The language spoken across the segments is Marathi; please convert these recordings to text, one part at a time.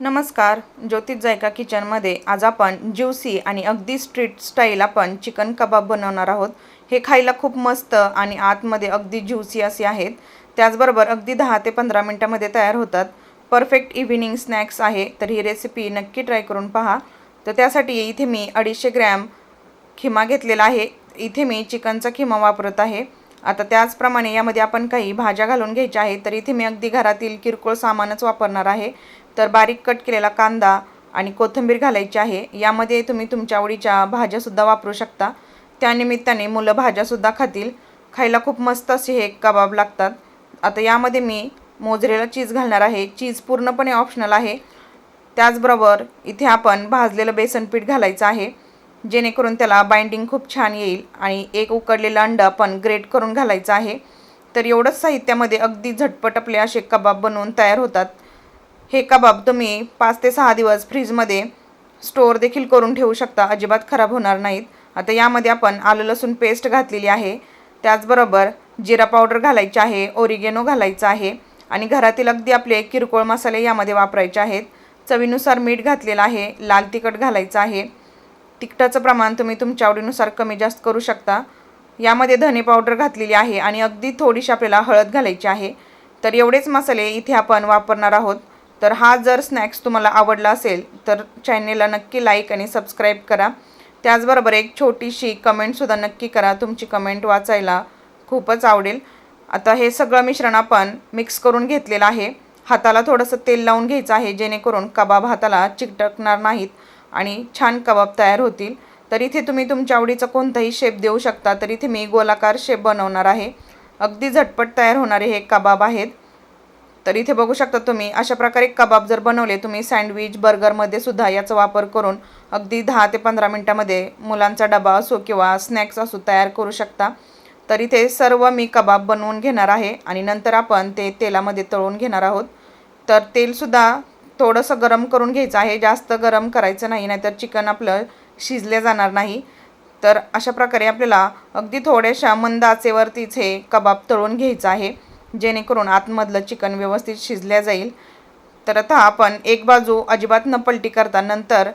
नमस्कार, ज्योतिष जायका किचनमध्ये आज आपण ज्युसी आणि अगदी स्ट्रीट स्टाईल आपण चिकन कबाब बनवणार आहोत। हे खायला खूप मस्त आणि आतमध्ये अगदी ज्युसी असे आहेत। त्याचबरोबर अगदी 10 ते 15 मिनिटांमध्ये तयार होतात। परफेक्ट इव्हिनिंग स्नॅक्स आहे, तर ही रेसिपी नक्की ट्राय करून पहा। तर त्यासाठी इथे मी 250 ग्रॅम खिमा घेतलेला आहे। इथे मी चिकनचा खिमा वापरत आहे। आता त्याचप्रमाणे यामध्ये आपण काही भाज्या घालून घ्यायच्या आहेत, तर इथे मी अगदी घरातील किरकोळ सामानच वापरणार आहे। तर बारीक कट केलेला कांदा आणि कोथिंबीर घालायची आहे। यामध्ये तुम्ही तुमच्या आवडीच्या भाज्या सुद्धा वापरू शकता। त्यानिमित्ताने मुलं भाज्या सुद्धा खातील। खायला खूप मस्त असे हे कबाब लागतात। आता यामध्ये मी मोझरेला चीज घालणार आहे। चीज पूर्णपणे ऑप्शनल आहे। त्याचबरोबर इथे आपण भाजलेलं बेसन पीठ घालायचं आहे, जेणेकरून त्याला बाइंडिंग खूप छान येईल। आणि एक उकडलेलं अंड आपण ग्रेट करून घालायचं आहे। तर एवढंच साहित्यामध्ये अगदी झटपट आपले असे कबाब बनवून तयार होतात। हे कबाब तुम्ही 5 ते 6 दिवस फ्रीजमध्ये स्टोअर देखील करून ठेवू शकता, अजिबात खराब होणार नाहीत। आता यामध्ये आपण आलं लसूण पेस्ट घातलेली आहे। त्याचबरोबर जिरा पावडर घालायची आहे, ओरिगेनो घालायचा आहे आणि घरातील अगदी आपले किरकोळ मसाले यामध्ये वापरायचे आहेत। चवीनुसार मीठ घातलेलं आहे, लाल तिखट घालायचं आहे। तिखटाचं प्रमाण तुम्ही तुमच्या आवडीनुसार कमी जास्त करू शकता। यामध्ये धने पावडर घातलेली आहे आणि अगदी थोडीशी आपल्याला हळद घालायची आहे। तर एवढेच मसाले इथे आपण वापरणार आहोत। तर हा जर स्नॅक्स तुम्हाला आवडला असेल तर चॅनेलला नक्की लाईक आणि सबस्क्राईब करा। त्याचबरोबर एक छोटीशी कमेंटसुद्धा नक्की करा, तुमची कमेंट वाचायला खूपच आवडेल। आता हे सगळं मिश्रण आपण मिक्स करून घेतलेलं आहे। हाताला थोडंसं तेल लावून घ्यायचं आहे, जेणेकरून कबाब हाताला चिकटकणार नाहीत आणि छान कबाब तयार होतील। तर इथे तुम्ही तुमच्या आवडीचा कोणताही शेप देऊ शकता। तर इथे मी गोलाकार शेप बनवणार आहे। अगदी झटपट तयार होणारे हे कबाब आहेत। तर इथे बघू शकता तुम्ही अशा प्रकारे कबाब जर बनवले तुम्ही सँडविच बर्गरमध्ये सुद्धा याचा वापर करून अगदी 10 ते 15 मिनिटांमध्ये मुलांचा डबा असो किंवा स्नॅक्स असो तयार करू शकता। तर इथे सर्व मी कबाब बनवून घेणार आहे आणि नंतर आपण ते तेलामध्ये तळून घेणार आहोत। तर तेलसुद्धा थोडंसं गरम करून घ्यायचं आहे, जास्त गरम करायचं नाही, नाहीतर चिकन आपलं शिजले जाणार नाही। तर अशा प्रकारे आपल्याला अगदी थोड्याशा मंद आचेवरतीच हे कबाब तळून घ्यायचं आहे, जेणेकरून आतमधलं चिकन व्यवस्थित शिजल्या जाईल। तर आता आपण एक बाजू अजिबात न पलटी करता नंतर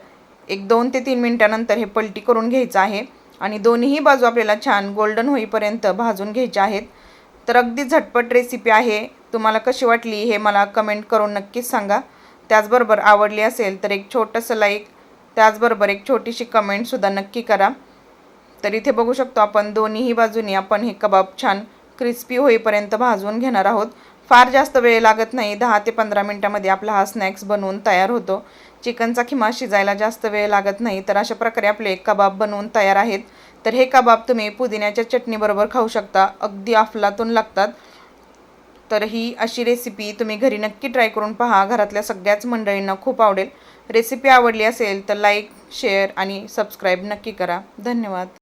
एक 2 ते 3 मिनिटांनंतर हे पलटी करून घ्यायचं आहे आणि दोन्ही बाजू आपल्याला छान गोल्डन होईपर्यंत भाजून घ्यायच्या आहेत। तर अगदी झटपट रेसिपी आहे। तुम्हाला कशी वाटली हे मला कमेंट करून नक्कीच सांगा। त्याचबरोबर आवडली असेल तर एक छोटंसं लाईक, त्याचबरोबर एक छोटीशी कमेंटसुद्धा नक्की करा। तर इथे बघू शकतो आपण दोन्हीही बाजूनी आपण हे कबाब छान क्रिस्पी होईपर्यंत भाजून घेणार आहोत। फार जास्त वेळ लागत नाही, 10 ते 15 मिनिटांमध्ये आपला हा स्नॅक्स बनवून तयार होतो। चिकनचा खिमा शिजायला जास्त वेळ लागत नाही। तर अशा प्रकारे आपले कबाब बनवून तयार आहेत। तर हे कबाब तुम्ही पुदिन्याच्या चटणीबरोबर खाऊ शकता, अगदी अफलातून लागतात। तर ही अशी रेसिपी तुम्ही घरी नक्की ट्राय करून पहा, घरातल्या सगळ्याच मंडळींना खूप आवडेल। रेसिपी आवडली असेल तर लाईक, शेअर आणि सबस्क्राईब नक्की करा। धन्यवाद।